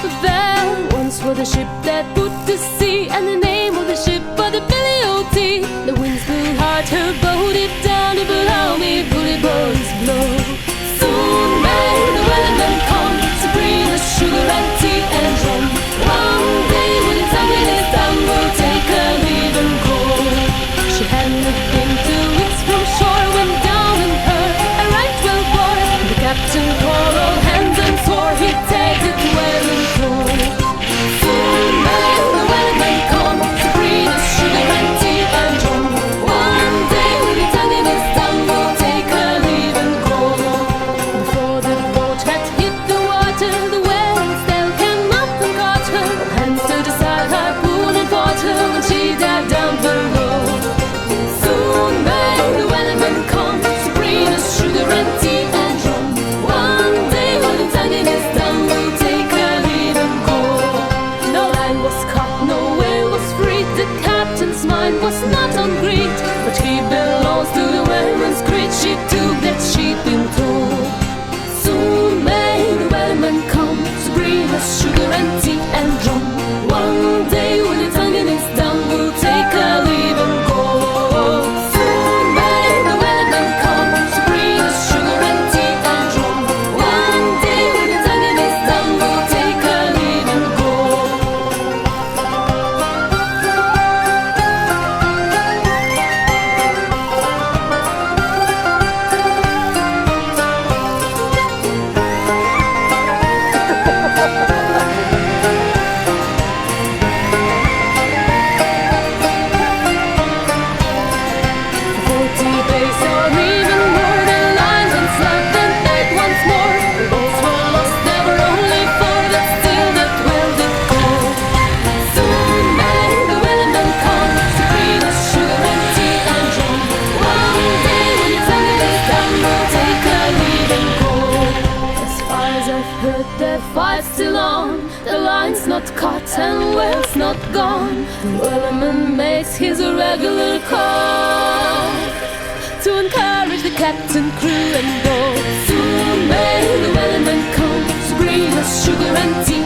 There once was a ship that put to sea, and the name of the ship was the Billy O.T. The winds blew hard, her boat it down, it blew how me bully boys blow. Soon may the weatherman come to bring us sugar and tea and rum. One day when it's time in his town, we'll take a leave and go. She hadn't been 2 weeks from shore when down in her a right well bore. The captain called all hands and swore he'd take it well and through. Soon may the weatherman come to bring us sugar and tea and rum. One day when it's time in his town, we'll take a leave and go. Before the boat had hit the water, the whale's tail came up and caught her. Hands to the side, harpoon and fought her, and she dived down below. Soon may the weatherman come to bring us sugar and tea and rum. One day when it's time in his town, we'll take a leave and go. No line was caught, no whale was free. The captain's mind was not on greed, but he belongs to the whaleman's creed. She took that she'd been told. Soon may the whaleman come to bring us sugar and tea and rum. One day when it's time in his town, we'll take a leave and go. Soon may the whaleman come to bring us sugar and tea and rum. One day when it's time in his town, we'll take a leave and go. Still on, the line's not caught and whale's not gone. The whaleman makes his regular call to encourage the captain, crew and boat. Soon may the whaleman come to bring us sugar and tea